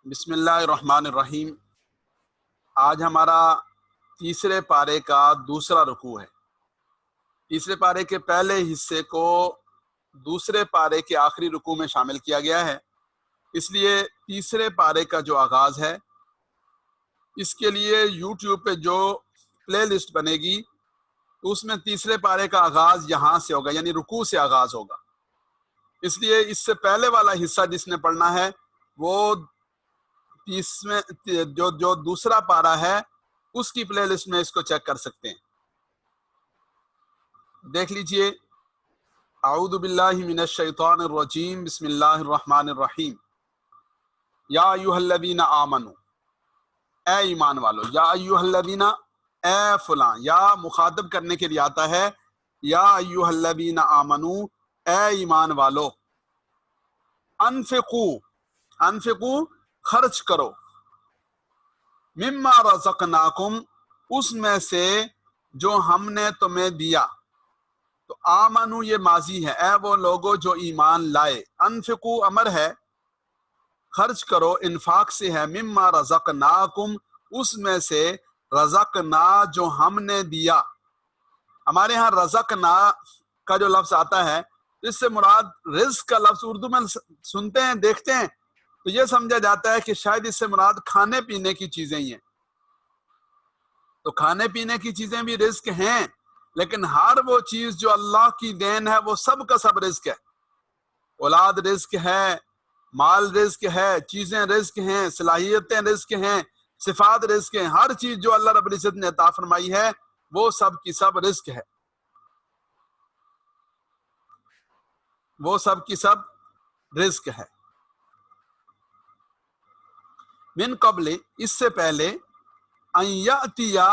بسم اللہ الرحمن الرحیم۔ آج ہمارا تیسرے پارے کا دوسرا رکوع ہے۔ تیسرے پارے کے پہلے حصے کو دوسرے پارے کے آخری رکوع میں شامل کیا گیا ہے، اس لیے تیسرے پارے کا جو آغاز ہے اس کے لیے یوٹیوب پہ جو پلے لسٹ بنے گی اس میں تیسرے پارے کا آغاز یہاں سے ہوگا، یعنی رکوع سے آغاز ہوگا۔ اس لیے اس سے پہلے والا حصہ جس نے پڑھنا ہے وہ جو دوسرا پارا ہے اس کی پلے لسٹ میں اس کو چیک کر سکتے ہیں۔ دیکھ لیجئے، اعوذ باللہ من الشیطان الرجیم، بسم اللہ الرحمن الرحیم۔ یا ایھا الذین آمنوا، اے ایمان والو، یا ایھا الذین، اے فلاں، یا مخاطب کرنے کے لیے آتا ہے، یا ایھا الذین آمنوا، اے ایمان والو، انفقوا خرچ کرو، مما رزقناکم، اس میں سے جو ہم نے تمہیں دیا۔ تو آمنو یہ ماضی ہے، اے وہ لوگو جو ایمان لائے، انفقو امر ہے، خرچ کرو، انفاق سے ہے، مما رزقناکم، اس میں سے رزقنا جو ہم نے دیا۔ ہمارے ہاں رزقنا کا جو لفظ آتا ہے اس سے مراد رزق کا لفظ اردو میں سنتے ہیں دیکھتے ہیں تو یہ سمجھا جاتا ہے کہ شاید اس سے مراد کھانے پینے کی چیزیں ہی ہیں۔ تو کھانے پینے کی چیزیں بھی رزق ہیں، لیکن ہر وہ چیز جو اللہ کی دین ہے وہ سب کا سب رزق ہے۔ اولاد رزق ہے، مال رزق ہے، چیزیں رزق ہیں، صلاحیتیں رزق ہیں، صفات رزق ہیں۔ ہر چیز جو اللہ رب العزت نے عطا فرمائی ہے وہ سب کی سب رزق ہے، وہ سب کی سب رزق ہے۔ من قبل، اس سے پہلے، ان یاتیا،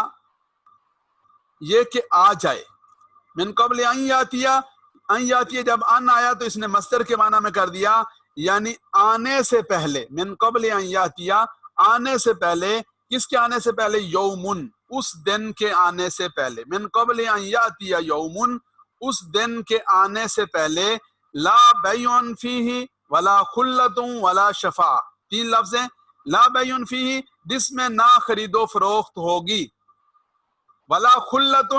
یہ کہ آ جائے، من قبل ان یاتیا، ان یاتیا جب ان آیا تو اس نے مصدر کے معنی میں کر دیا، یعنی آنے سے پہلے، من قبل ان یاتیا، آنے سے پہلے، کس کے آنے سے پہلے؟ یومن، اس دن کے آنے سے پہلے، من قبل ان یاتیا یومن، اس دن کے آنے سے پہلے، لا بیع فیہ ولا خلۃ ولا شفاع، تین لفظ ہیں، لا بیع فیہ، جس میں نہ خرید و فروخت ہوگی، ولا خلۃ،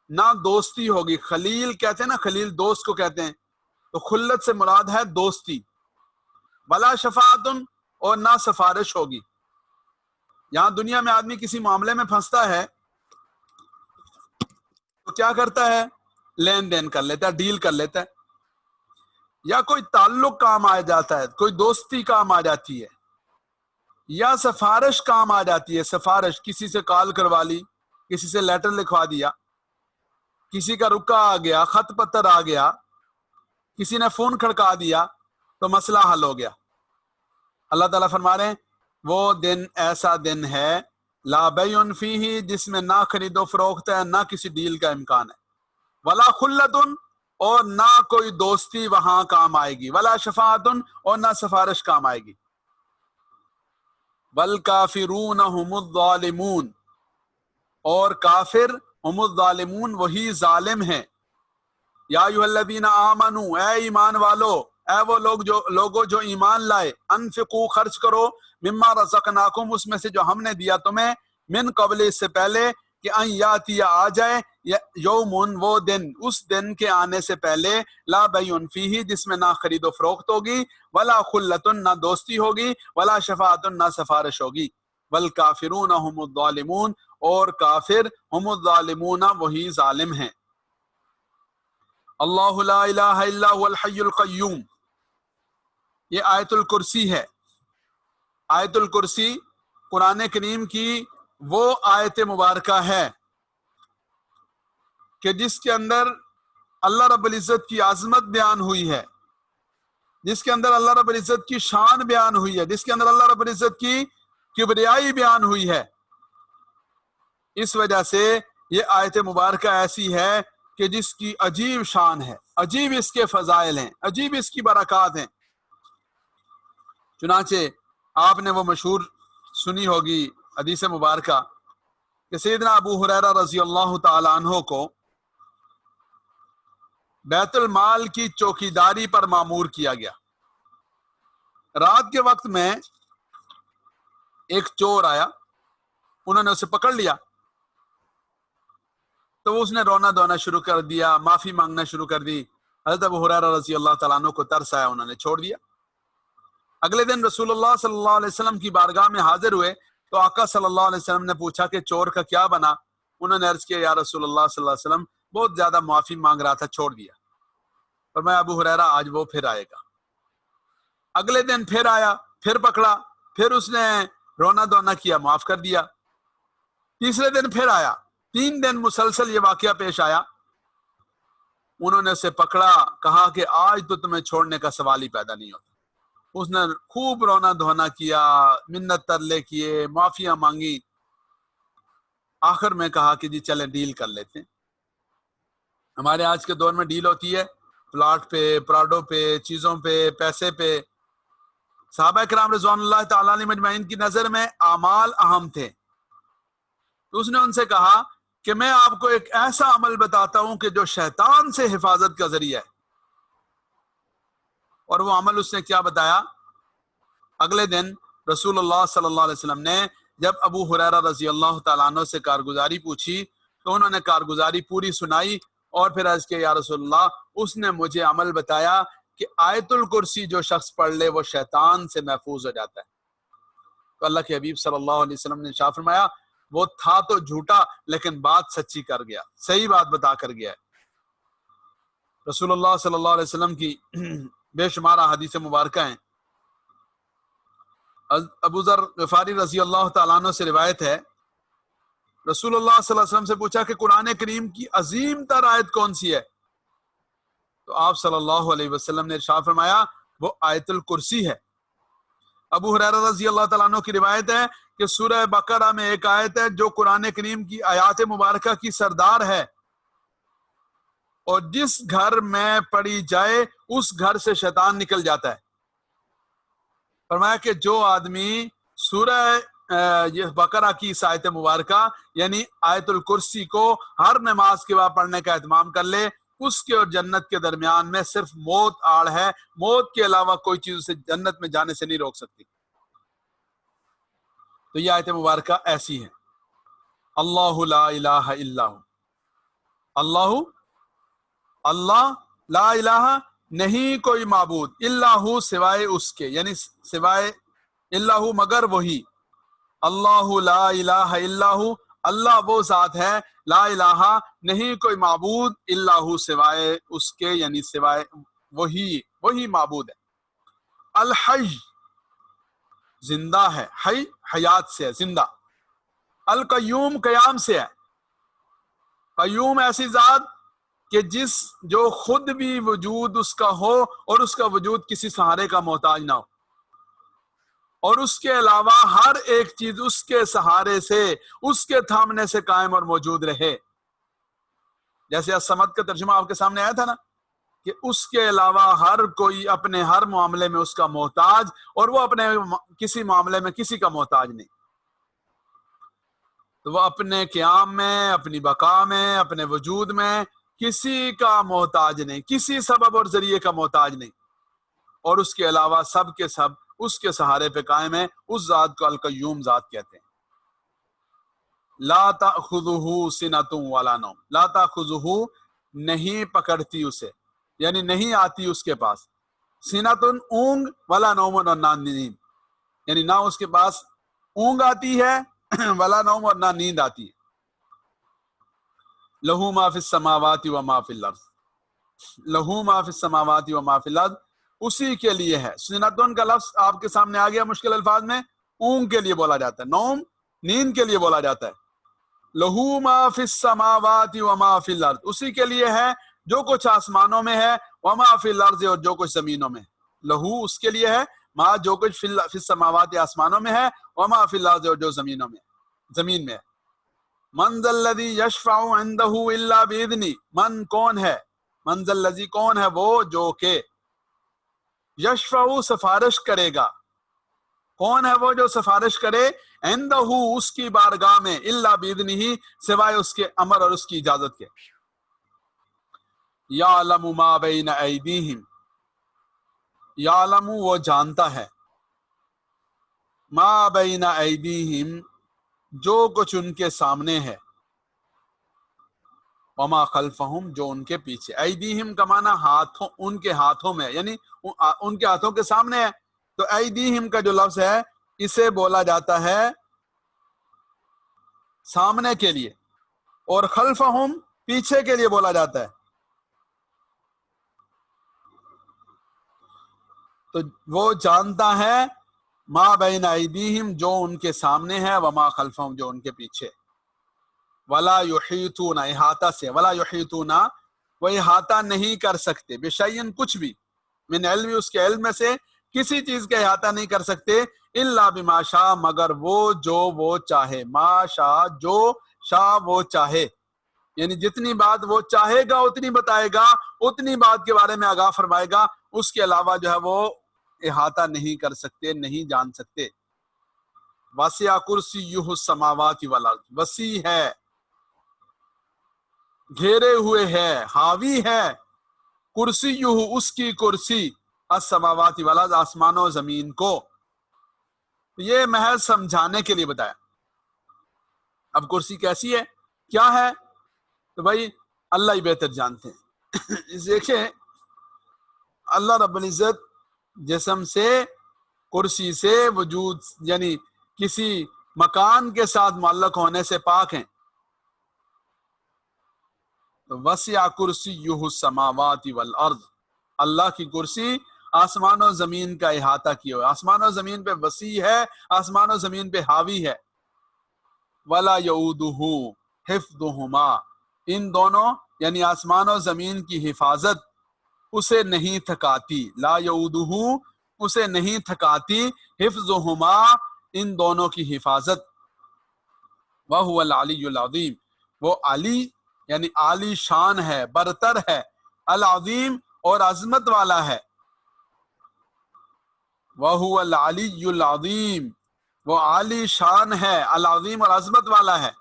نہ دوستی ہوگی، خلیل کہتے ہیں نا، خلیل دوست کو کہتے ہیں، تو خلت سے مراد ہے دوستی، ولا شفاعت، اور نہ سفارش ہوگی۔ یہاں دنیا میں آدمی کسی معاملے میں پھنستا ہے تو کیا کرتا ہے؟ لین دین کر لیتا ہے، ڈیل کر لیتا ہے، یا کوئی تعلق کام آ جاتا ہے، کوئی دوستی کام آ جاتی ہے، یا سفارش کام آ جاتی ہے، سفارش، کسی سے کال کروا لی، کسی سے لیٹر لکھوا دیا، کسی کا رکا آ گیا، خط پتر آ گیا، کسی نے فون کھڑکا دیا تو مسئلہ حل ہو گیا۔ اللہ تعالیٰ فرما رہے ہیں وہ دن ایسا دن ہے، لا بیع فیہ، جس میں نہ خرید و فروخت ہے، نہ کسی ڈیل کا امکان ہے، ولا خلۃ، اور نہ کوئی دوستی وہاں کام آئے گی، ولا شفاعت، اور نہ سفارش کام آئے گی، والکافرون هم الظالمون، اور کافر هم الظالمون، وہی ظالم ہیں۔ یا ایھا الذین آمنوا، اے ایمان والو، اے وہ لوگوں جو ایمان لائے، انفقوا خرچ کرو، مما رزقناکم، اس میں سے جو ہم نے دیا تمہیں، من قبل، اس سے پہلے کہ ان یاتی، آ جائے، یومن، وہ دن، اس دن کے آنے سے پہلے، لا بیع فیہ، جس میں نہ خرید و فروخت ہوگی، ولا خلۃ، نہ دوستی ہوگی، ولا شفاعت، نہ سفارش ہوگی، والکافرون هم الظالمون، اور کافر هم الظالمون، وہی ظالم ہیں۔ اللہ لا الہ الا هو الحی القیوم، یہ آیت الکرسی ہے۔ آیت الکرسی قرآن کریم کی وہ آیت مبارکہ ہے کہ جس کے اندر اللہ رب العزت کی عظمت بیان ہوئی ہے، جس کے اندر اللہ رب العزت کی شان بیان ہوئی ہے، جس کے اندر اللہ رب العزت کی کبریائی بیان ہوئی ہے۔ اس وجہ سے یہ آیت مبارکہ ایسی ہے کہ جس کی عجیب شان ہے، عجیب اس کے فضائل ہیں، عجیب اس کی برکات ہیں۔ چنانچہ آپ نے وہ مشہور سنی ہوگی حدیث مبارکہ کہ سیدنا ابو ہریرہ رضی اللہ تعالی عنہ کو بیت المال کی چوکیداری پر مامور کیا گیا۔ رات کے وقت میں ایک چور آیا، انہوں نے اسے پکڑ لیا تو اس نے رونا دھونا شروع کر دیا، معافی مانگنا شروع کر دی. حضرت ابو ہریرہ رضی اللہ تعالیٰ عنہ کو ترس آیا، انہوں نے چھوڑ دیا. اگلے دن رسول اللہ صلی اللہ علیہ وسلم کی بارگاہ میں حاضر ہوئے تو آقا صلی اللہ علیہ وسلم نے پوچھا کہ چور کا کیا بنا؟ انہوں نے عرض کیا یا رسول اللہ صلی اللہ علیہ وسلم بہت زیادہ معافی مانگ رہا تھا، چھوڑ دیا. فرمایا ابو ہریرہ آج وہ پھر آئے گا. اگلے دن پھر آیا، پھر پکڑا، پھر اس نے رونا دھونا کیا، معاف کر دیا. تیسرے دن پھر آیا، 3 دن مسلسل یہ واقعہ پیش آیا. انہوں نے اسے پکڑا، کہا کہ آج تو تمہیں چھوڑنے کا سوال ہی پیدا نہیں ہوتا. اس نے خوب رونا دھونا کیا، منت ترلے کیے، معافیاں مانگی. آخر میں کہا کہ جی چلے ڈیل کر لیتے ہیں. ہمارے آج کے دور میں ڈیل ہوتی ہے پلاٹ پہ، پراڈو پہ، چیزوں پہ، پیسے پہ. صحابہ کرام رضوان اللہ تعالیٰ علیہ مجمعین کی نظر میں اعمال اہم تھے. تو اس نے ان سے کہا کہ میں آپ کو ایک ایسا عمل بتاتا ہوں کہ جو شیطان سے حفاظت کا ذریعہ ہے. اور وہ عمل اس نے کیا بتایا؟ اگلے دن رسول اللہ صلی اللہ علیہ وسلم نے جب ابو ہریرہ رضی اللہ تعالیٰ عنہ سے کارگزاری پوچھی تو انہوں نے کارگزاری پوری سنائی اور پھر عرض کیا یا رسول اللہ اس نے مجھے عمل بتایا کہ آیت الکرسی جو شخص پڑھ لے وہ شیطان سے محفوظ ہو جاتا ہے. تو اللہ کے حبیب صلی اللہ علیہ وسلم نے ارشاد فرمایا وہ تھا تو جھوٹا لیکن بات سچی کر گیا، صحیح بات بتا کر گیا ہے. رسول اللہ صلی اللہ علیہ وسلم کی بے شمار حدیث مبارکہ ہیں. ابو ذر غفاری رضی اللہ تعالیٰ عنہ سے روایت ہے، رسول اللہ صلی اللہ علیہ وسلم سے پوچھا کہ قرآن کریم کی عظیم تر آیت کون سی ہے؟ تو آپ صلی اللہ علیہ وسلم نے ارشاد فرمایا وہ آیت الکرسی ہے. ابو ہریرہ رضی اللہ تعالیٰ عنہ کی روایت ہے کہ سورہ بقرہ میں ایک آیت ہے جو قرآن کریم کی آیات مبارکہ کی سردار ہے اور جس گھر میں پڑھی جائے اس گھر سے شیطان نکل جاتا ہے. فرمایا کہ جو آدمی سورہ یہ بقرہ کی اس آیت مبارکہ یعنی آیت الکرسی کو ہر نماز کے بعد پڑھنے کا اہتمام کر لے، اس کے اور جنت کے درمیان میں صرف موت آڑ ہے، موت کے علاوہ کوئی چیز اسے جنت میں جانے سے نہیں روک سکتی. تو یہ آیت مبارکہ ایسی ہے، اللہ لا الہ الا ہو، اللہ لا الہ نہیں کوئی معبود الا ہو سوائے اس کے، یعنی سوائے الا ہو مگر وہی. اللہ لا الہ الا ہو، اللہ وہ ذات ہے، لا الہ نہیں کوئی معبود الا ہو سوائے اس کے، یعنی سوائے وہی معبود ہے. الحی زندہ ہے، حی حیات سے ہے، زندہ. القیوم قیام سے ہے. قیوم ایسی ذات کہ جو خود بھی وجود اس کا ہو اور اس کا وجود کسی سہارے کا محتاج نہ ہو، اور اس کے علاوہ ہر ایک چیز اس کے سہارے سے، اس کے تھامنے سے قائم اور موجود رہے. جیسے الصمد کا ترجمہ آپ کے سامنے آیا تھا نا کہ اس کے علاوہ ہر کوئی اپنے ہر معاملے میں اس کا محتاج اور وہ اپنے کسی معاملے میں کسی کا محتاج نہیں. تو وہ اپنے قیام میں، اپنی بقا میں، اپنے وجود میں کسی کا محتاج نہیں، کسی سبب اور ذریعے کا محتاج نہیں، اور اس کے علاوہ سب کے سب اس کے سہارے پہ قائم ہے. اس ذات کو القیوم ذات کہتے ہیں. لا تأخذہ سنۃ ولا نوم، لا تأخذہ نہیں پکڑتی اسے، یعنی نہیں آتی اس کے پاس، سنۃ اونگ، ولا نوم اور نہ نیند، یعنی نہ اس کے پاس اونگ آتی ہے ولا نوم اور نہ نیند آتی ہے. لہو ما فی السماوات و ما فی الارض، لہو ما فی السماوات و ما فی الارض، اسی کے لیے ہے. سنتون کا لفظ آپ کے سامنے آ گیا مشکل الفاظ میں، اونگ کے لیے بولا جاتا ہے، نوم نیند کے لیے بولا جاتا ہے. لہو ما فی السماوات و ما فی الارض، اسی کے لیے ہے جو کچھ آسمانوں میں ہے، وما فی الارض اور جو کچھ زمینوں میں ہے. لہو اس کے لیے ہے، ما جو کچھ فی السماوات آسمانوں میں ہے، وما فی الارض اور جو زمینوں میں زمین میں ہے. من ذا الذی یشفع عندہ الا باذنہ، من کون ہے، من ذا الذی کون ہے وہ جو کہ یشفع سفارش کرے گا، کون ہے وہ جو سفارش کرے، عندہ اس کی بارگاہ میں، الا باذنہ سوائے اس کے امر اور اس کی اجازت کے. یعلم ما بین ایدیہم، یعلم وہ جانتا ہے، ما بین ایدیہم جو کچھ ان کے سامنے ہے، وما خلفہم جو ان کے پیچھے، ایدیہم کا معنی ہاتھوں، ان کے ہاتھوں میں، یعنی ان کے ہاتھوں کے سامنے ہے، تو ایدیہم کا جو لفظ ہے اسے بولا جاتا ہے سامنے کے لیے، اور خلفہم پیچھے کے لیے بولا جاتا ہے. تو وہ جانتا ہے ما بین ایدیہم جو ان کے سامنے ہے، وما خلفہم جو ان کے پیچھے. ولا یحیطون احاطہ سے، ولا یحیطون وہ احاطہ نہیں کر سکتے، بشیء کچھ بھی، من علم اس کے علم میں سے کسی چیز کا احاطہ نہیں کر سکتے، الا بما شاء مگر وہ جو وہ چاہے، ما شاء جو شاء وہ چاہے، یعنی جتنی بات وہ چاہے گا اتنی بتائے گا، اتنی بات کے بارے میں آگاہ فرمائے گا، اس کے علاوہ جو ہے وہ احاطہ نہیں کر سکتے، نہیں جان سکتے. وسع کرسیہ السماوات والارض، وسیع ہے، گھیرے ہوئے ہے، حاوی ہے، کرسیہ اس کی کرسی، السماوات والارض آسمان و زمین کو. یہ محض سمجھانے کے لیے بتایا. اب کرسی کیسی ہے، کیا ہے، تو بھائی اللہ ہی بہتر جانتے ہیں. دیکھیں اللہ رب العزت جسم سے، کرسی سے، وجود یعنی کسی مکان کے ساتھ معلق ہونے سے پاک ہیں. وسع کرسیہ السماوات والارض، اللہ کی کرسی آسمان و زمین کا احاطہ کیا ہوا، آسمان و زمین پہ وسیع ہے، آسمان و زمین پہ حاوی ہے. ولا یعودہ حفظہما، ان دونوں یعنی آسمان و زمین کی حفاظت اسے نہیں تھکاتی، لا یعودہ اسے نہیں تھکاتی، حفظہما ان دونوں کی حفاظت. وہو العلی العظیم، وہ علی یعنی عالی شان ہے، برتر ہے، العظیم اور عظمت والا ہے. وہو العلی العظیم، وہ عالی شان ہے، العظیم اور عظمت والا ہے.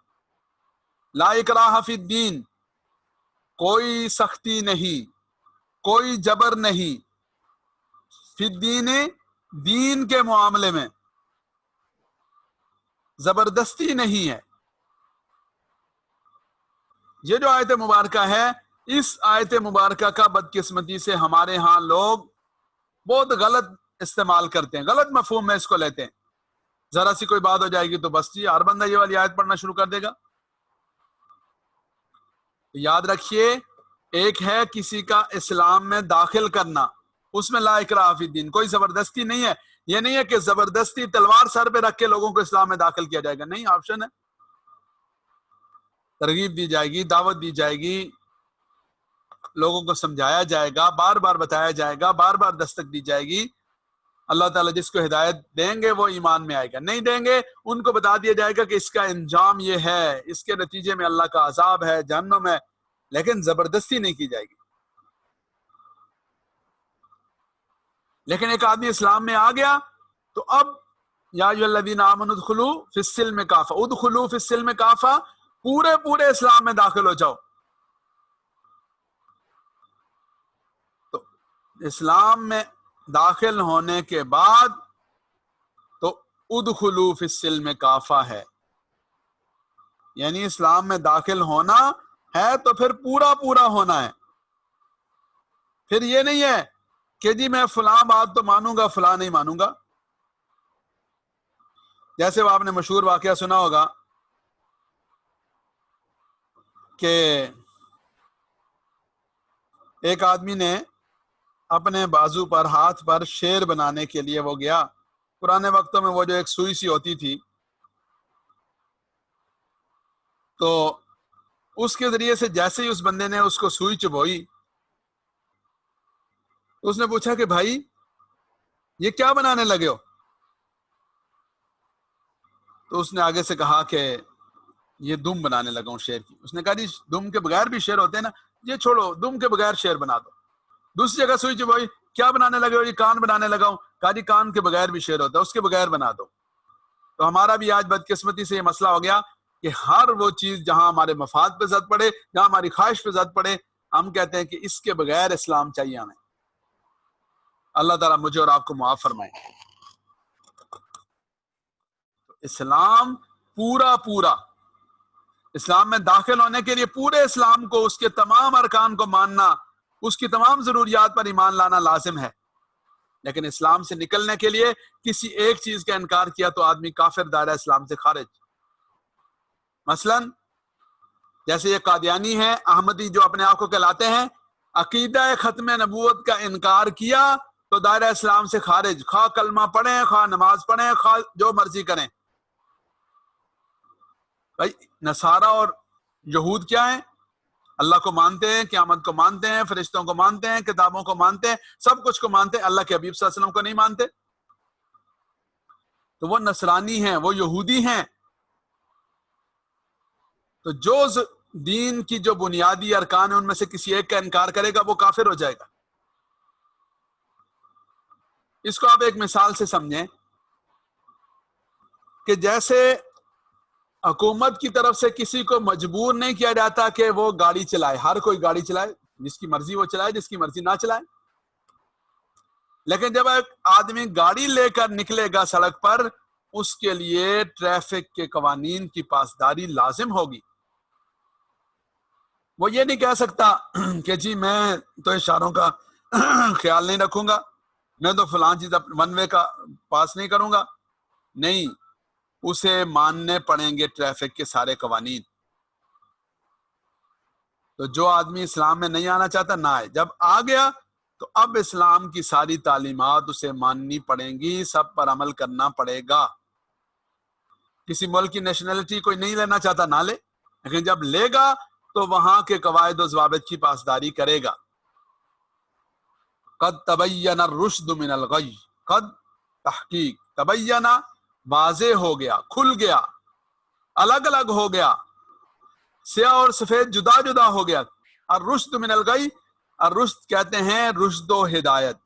لا اکراہ فی الدین، کوئی سختی نہیں، کوئی جبر نہیں، فی الدین دین کے معاملے میں زبردستی نہیں ہے. یہ جو آیت مبارکہ ہے، اس آیت مبارکہ کا بدقسمتی سے ہمارے ہاں لوگ بہت غلط استعمال کرتے ہیں، غلط مفہوم میں اس کو لیتے ہیں. ذرا سی کوئی بات ہو جائے گی تو بس جی ہر بندہ یہ والی آیت پڑھنا شروع کر دے گا. یاد رکھیے، ایک ہے کسی کا اسلام میں داخل کرنا، اس میں لا اکراہ فی الدین، کوئی زبردستی نہیں ہے. یہ نہیں ہے کہ زبردستی تلوار سر پہ رکھ کے لوگوں کو اسلام میں داخل کیا جائے گا، نہیں، آپشن ہے، ترغیب دی جائے گی، دعوت دی جائے گی، لوگوں کو سمجھایا جائے گا، بار بار بتایا جائے گا، بار بار دستک دی جائے گی. اللہ تعالیٰ جس کو ہدایت دیں گے وہ ایمان میں آئے گا، نہیں دیں گے ان کو بتا دیا جائے گا کہ اس کا انجام یہ ہے، اس کے نتیجے میں اللہ کا عذاب ہے، جہنم ہے، لیکن زبردستی نہیں کی جائے گی. لیکن ایک آدمی اسلام میں آ گیا تو اب یا ایھا الذین آمنوا ادخلوا فی السلم کافہ، ادخلوا فی السلم کافہ، پورے اسلام میں داخل ہو جاؤ. تو اسلام میں داخل ہونے کے بعد تو ادخلوا فی السلم کافہ ہے، یعنی اسلام میں داخل ہونا ہے تو پھر پورا ہونا ہے. پھر یہ نہیں ہے کہ جی میں فلاں بات تو مانوں گا، فلاں نہیں مانوں گا. جیسے وہ آپ نے مشہور واقعہ سنا ہوگا کہ ایک آدمی نے اپنے بازو پر، ہاتھ پر شیر بنانے کے لیے وہ گیا. پرانے وقتوں میں وہ جو ایک سوئی سی ہوتی تھی، تو اس کے ذریعے سے جیسے ہی اس بندے نے اس کو سوئی چبوئی، اس نے پوچھا کہ بھائی یہ کیا بنانے لگے ہو؟ تو اس نے آگے سے کہا کہ یہ دم بنانے لگا ہوں شیر کی. اس نے کہا جی دم کے بغیر بھی شیر ہوتے ہیں نا، یہ چھوڑو، دم کے بغیر شیر بنا دو. دوسری جگہ سوئی چبوئی، کیا بنانے لگے ہو؟ یہ کان بنانے لگا ہوں. کہا جی کان کے بغیر بھی شیر ہوتا ہے، اس کے بغیر بنا دو. تو ہمارا بھی آج بدقسمتی سے یہ مسئلہ ہو گیا کہ ہر وہ چیز جہاں ہمارے مفاد پہ زد پڑے، جہاں ہماری خواہش پہ زد پڑے، ہم کہتے ہیں کہ اس کے بغیر اسلام چاہیے ہمیں. اللہ تعالیٰ مجھے اور آپ کو معاف فرمائے. اسلام پورا اسلام میں داخل ہونے کے لیے پورے اسلام کو، اس کے تمام ارکان کو ماننا، اس کی تمام ضروریات پر ایمان لانا لازم ہے. لیکن اسلام سے نکلنے کے لیے کسی ایک چیز کا انکار کیا تو آدمی کافر، دائرہ اسلام سے خارج. مثلا جیسے یہ قادیانی ہیں، احمدی جو اپنے آپ کو کہلاتے ہیں، عقیدہ ختم نبوت کا انکار کیا تو دائرہ اسلام سے خارج، خواہ کلمہ پڑھیں، خواہ نماز پڑھیں، خواہ جو مرضی کریں. بھائی نصارہ اور یہود کیا ہیں؟ اللہ کو مانتے ہیں، قیامت کو مانتے ہیں، فرشتوں کو مانتے ہیں، کتابوں کو مانتے ہیں، سب کچھ کو مانتے ہیں، اللہ کے حبیب صلی اللہ علیہ وسلم کو نہیں مانتے. تو وہ نصرانی ہیں، وہ یہودی ہیں. تو جو دین کی جو بنیادی ارکان ہیں ان میں سے کسی ایک کا انکار کرے گا وہ کافر ہو جائے گا. اس کو آپ ایک مثال سے سمجھیں کہ جیسے حکومت کی طرف سے کسی کو مجبور نہیں کیا جاتا کہ وہ گاڑی چلائے، ہر کوئی گاڑی چلائے، جس کی مرضی وہ چلائے، جس کی مرضی نہ چلائے. لیکن جب ایک آدمی گاڑی لے کر نکلے گا سڑک پر، اس کے لیے ٹریفک کے قوانین کی پاسداری لازم ہوگی. وہ یہ نہیں کہہ سکتا کہ جی میں تو اشاروں کا خیال نہیں رکھوں گا، میں تو فلاں چیز ون وے کا پاس نہیں کروں گا. نہیں، اسے ماننے پڑیں گے ٹریفک کے سارے قوانین. تو جو آدمی اسلام میں نہیں آنا چاہتا نہ آئے، جب آ گیا تو اب اسلام کی ساری تعلیمات اسے ماننی پڑیں گی، سب پر عمل کرنا پڑے گا. کسی ملک کی نیشنلٹی کوئی نہیں لینا چاہتا نہ لے، لیکن جب لے گا تو وہاں کے قواعد و ضوابط کی پاسداری کرے گا. قد تبین الرشد من الغی، قد تحقیق، تبینہ واضح ہو گیا، کھل گیا، الگ الگ ہو گیا، سیاہ اور سفید جدا جدا ہو گیا. الرشد من الغی، الرشد کہتے ہیں رشد و ہدایت.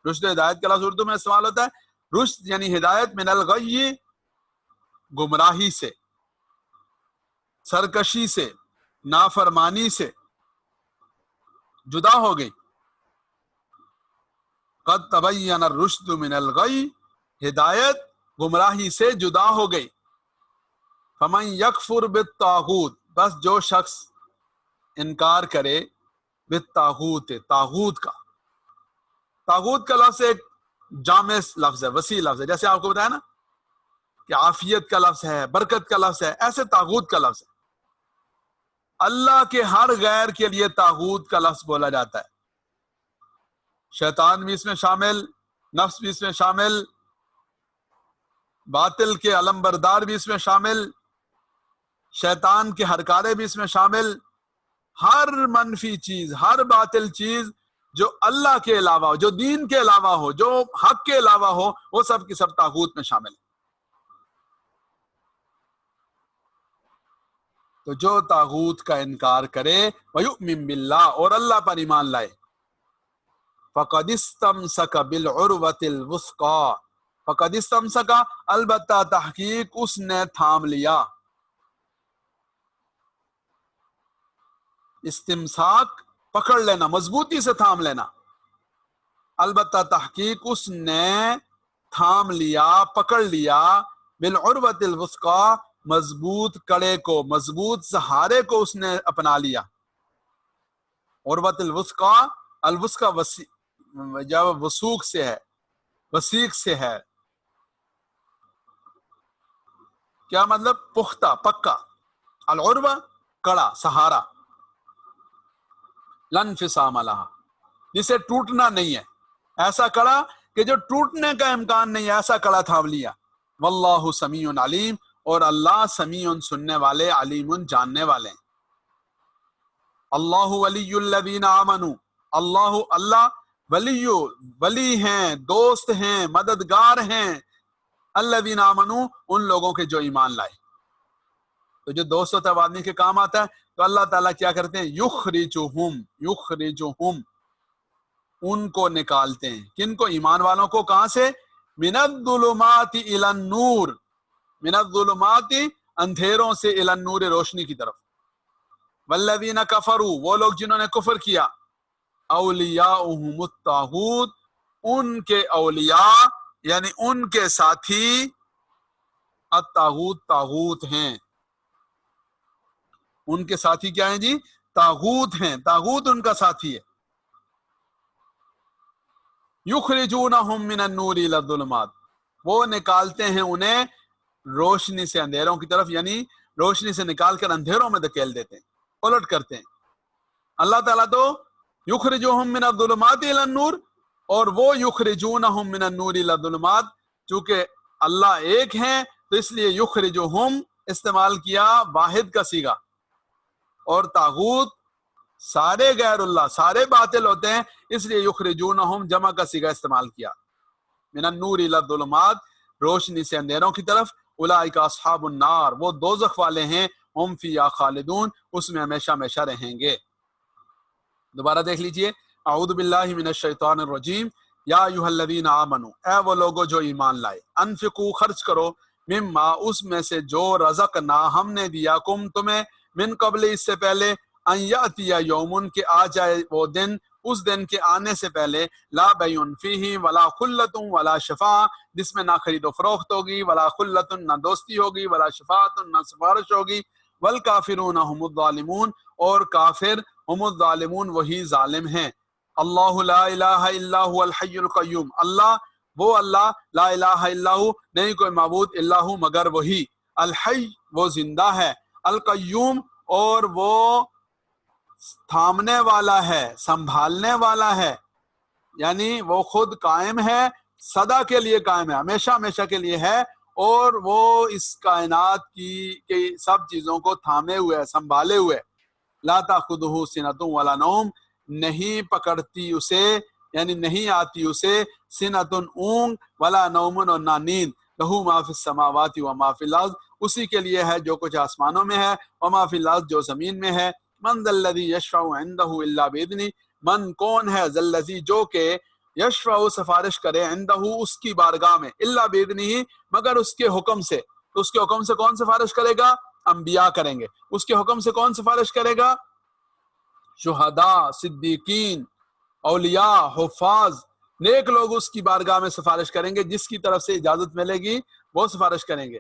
رشد و ہدایت کا لفظ اردو میں استعمال ہوتا ہے. رشد یعنی ہدایت، من الغی گمراہی سے، سرکشی سے، نافرمانی سے جدا ہو گئی. قد تبین الرشد من الغی، ہدایت گمراہی سے جدا ہو گئی. فمن یکفر بالطاغوت، بس جو شخص انکار کرے بالطاغوت، طاغوت کا. طاغوت کا لفظ ایک جامع لفظ ہے، وسیع لفظ ہے. جیسے آپ کو بتایا نا کہ عافیت کا لفظ ہے، برکت کا لفظ ہے، ایسے طاغوت کا لفظ ہے. اللہ کے ہر غیر کے لیے طاغوت کا لفظ بولا جاتا ہے. شیطان بھی اس میں شامل، نفس بھی اس میں شامل، باطل کے علم بردار بھی اس میں شامل، شیطان کے ہرکارے بھی اس میں شامل. ہر منفی چیز، ہر باطل چیز جو اللہ کے علاوہ ہو، جو دین کے علاوہ ہو، جو حق کے علاوہ ہو، وہ سب کی سب طاغوت میں شامل ہے. تو جو طاغوت کا انکار کرے وَيُؤْمِن بِاللَّهِ، اور اللہ پر ایمان لائے، فَقَدِ اسْتَمْسَكَ بِالْعُرْوَةِ الْوُثْقَىٰ، فَقَدِ اسْتَمْسَكَ، البتہ تحقیق اس نے تھام لیا. استمساک پکڑ لینا، مضبوطی سے تھام لینا. البتہ تحقیق اس نے تھام لیا، پکڑ لیا، بالعروۃ الوثقیٰ، مضبوط کڑے کو، مضبوط سہارے کو اس نے اپنا لیا. عروۃ الوثقیٰ، الوثقیٰ جب وثوق سے ہے، وثیق سے ہے، کیا مطلب؟ پختہ، پکا. العروہ کڑا، سہارا، لن انفصام لہا، جسے ٹوٹنا نہیں ہے، ایسا کڑا کہ جو ٹوٹنے کا امکان نہیں ہے، ایسا کڑا تھام لیا. واللہ سمیع علیم، اور اللہ سمیع سننے والے، علیم جاننے والے ہیں. اللہ ولی الذین آمنوا، اللہ ولی ہیں، دوست ہیں، مددگار ہیں، الذین آمنوا، ان لوگوں کے جو ایمان لائے. تو جو دوست ہوتا ہے آدمی کے کام آتا ہے. تو اللہ تعالیٰ کیا کرتے ہیں؟ یخرجہم، ان کو نکالتے ہیں. کن کو؟ ایمان والوں کو. کہاں سے؟ من الظلمات الی النور، من الظلمات اندھیروں سے، الی النور روشنی کی طرف. والذین کفروا، وہ لوگ جنہوں نے کفر کیا، اولیاؤہم الطاغوت، ان کے اولیاء یعنی ان کے ساتھی الطاغوت طاغوت ہیں، ان کے ساتھی کیا ہیں جی؟ طاغوت ہیں، طاغوت ان کا ساتھی ہے۔ یخرجونہم من النور الی الظلمات، وہ نکالتے ہیں انہیں روشنی سے اندھیروں کی طرف، یعنی روشنی سے نکال کر اندھیروں میں دھکیل دیتے ہیں، الٹ کرتے ہیں۔ اللہ تعالیٰ تو یخرجوہم من الظلمات الی النور، اور وہ یخرجونہم من النور الی الظلمات، چونکہ اللہ ایک ہیں تو اس لیے یخرجوہم استعمال کیا واحد کا صیغہ، اور طاغوت سارے غیر اللہ، سارے باطل ہوتے ہیں، اس لیے یخرجونہم جمع کا صیغہ استعمال کیا۔ من النور الی الظلمات، روشنی سے اندھیروں کی طرف، اولئک اصحاب النار، وہ دوزخ والے ہیں، ہم فیہا خالدون، اس میں ہمیشہ ہمیشہ رہیں گے۔ دوبارہ دیکھ لیجئے، اعوذ باللہ من الشیطان الرجیم، یا ایھا الذین آمنوا، اے وہ لوگوں جو ایمان لائے، انفقوا خرچ کرو، مما اس میں سے جو رزقنا ہم نے دیا، کم تمہیں، من قبل اس سے پہلے، ان یاتی یوم کہ آ جائے وہ دن، اس دن کے آنے سے پہلے، لا بیع فیہ ولا خلۃ ولا شفاعہ، جس میں نہ خرید و فروخت ہوگی، ولا خلۃ نہ دوستی ہوگی، ولا شفاعۃ نہ سفارش ہوگی، والکافرون هم الظالمون، اور کافر هم الظالمون وہی ظالم ہیں۔ اللہ لا الہ الا هو الحی القیوم، اللہ وہ اللہ، لا الہ الا ہو، نہیں کوئی معبود الا ہو مگر وہی، الحی وہ زندہ ہے، القیوم اور وہ تھامنے والا ہے، سنبھالنے والا ہے، یعنی وہ خود قائم ہے، سدا کے لیے قائم ہے، ہمیشہ ہمیشہ کے لیے ہے، اور وہ اس کائنات کی سب چیزوں کو تھامے ہوئے، سنبھالے ہوئے۔ لا تأخذہ سنۃ ولا نوم، نہیں پکڑتی اسے، یعنی نہیں آتی اسے، سنۃ اونگ، ولا نوم اور نہ نیند، لہ ما فی السماوات وما فی الارض، اسی کے لیے ہے جو کچھ آسمانوں میں ہے، وما فی الارض جو زمین میں ہے۔ من ذا الذی یشفع عندہ الا باذنہ، من کون ہے، ذا الذی جو کہ یشفع سفارش کرے، عندہ اس کی بارگاہ میں، الا باذنہ مگر اس کے حکم سے۔ تو اس کے حکم سے کون سفارش کرے گا؟ انبیاء کریں گے۔ اس کے حکم سے کون سفارش کرے گا؟ شہداء، صدیقین، اولیاء، حفاظ، نیک لوگ اس کی بارگاہ میں سفارش کریں گے، جس کی طرف سے اجازت ملے گی وہ سفارش کریں گے۔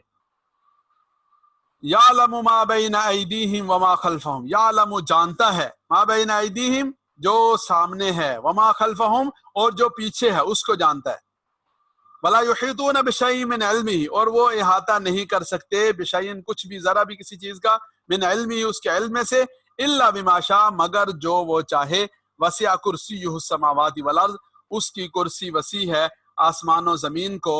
یعلم ما بین ایدیہم وما خلفہم، یعلم جانتا ہے، ما بین ایدیہم جو سامنے ہے، وما خلفہم اور جو پیچھے ہے اس کو جانتا ہے۔ ولا یحیطون بشیء من علمہ، اور وہ احاطہ نہیں کر سکتے بشیء کچھ بھی، ذرا بھی کسی چیز کا، من علمہ اس کے علم میں سے، الا بما شاء مگر جو وہ چاہے، وسع کرسیہ السماوات والارض، اس کی کرسی وسیع ہے آسمان و زمین کو،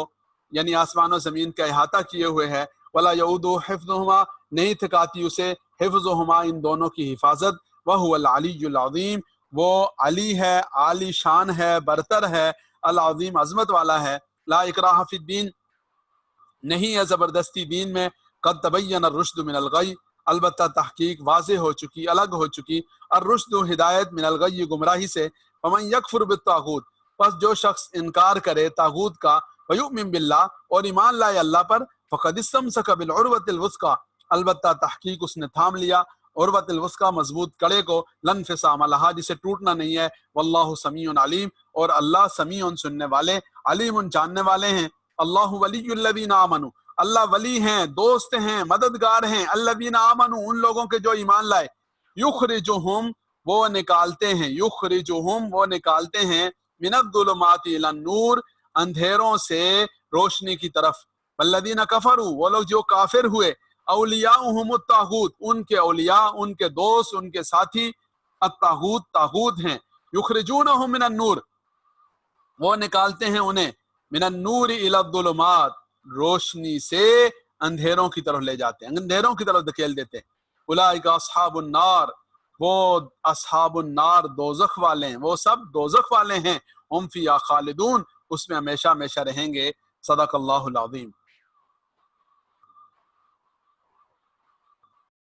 یعنی آسمان و زمین کا احاطہ کیے ہوئے ہے۔ ولا یعودہ حفظہما، نہیں تھکاتی اسے حفظہما ان دونوں کی حفاظت، وہو العلی العظیم، وہ علی ہے، عالی شان ہے، برتر ہے، العظیم عظمت والا ہے۔ لا اکراہ فی الدین، نہیں ہے زبردستی دین میں، قد تبین الرشد من الغی، البتہ تحقیق واضح ہو چکی، الگ ہو چکی، الرشد ہدایت، من الغی گمراہی سے۔ فمن یکفر بالطاغوت، پس جو شخص انکار کرے طاغوت کا، ویؤمن باللہ اور ایمان لائے اللہ پر، فقد استمسک بالعروۃ الوثقی، البتہ تحقیق اس نے تھام لیا عروۃ الوثقی مضبوط کڑے کو، لن انفصام لہا جسے ٹوٹنا نہیں ہے، واللہ سمیع علیم اور اللہ سمیع سننے والے، علیم جاننے والے ہیں۔ اللہ ولی الذین آمنوا، اللہ ولی ہیں، دوست ہیں، مددگار ہیں، الذین آمنوا ان لوگوں کے جو ایمان لائے، یخرجہم وہ نکالتے ہیں، یخرجہم وہ نکالتے ہیں، من الظلمات الی النور اندھیروں سے روشنی کی طرف، والذین کفروا وہ لوگ جو کافر ہوئے، اولیاؤہم الطاغوت ان کے اولیاء، ان کے دوست، ان کے ساتھی، الطاغوت طاغوت ہیں، یخرجونہم من النور وہ نکالتے ہیں انہیں، من النور الی الظلمات روشنی سے اندھیروں کی طرف لے جاتے ہیں، اندھیروں کی طرف دھکیل دیتے ہیں۔ اولئک اصحاب النار، وہ اصحاب النار دوزخ والے ہیں، وہ سب دوزخ والے ہیں، ہم فیہا خالدون اس میں ہمیشہ ہمیشہ رہیں گے۔ صدق اللہ العظیم۔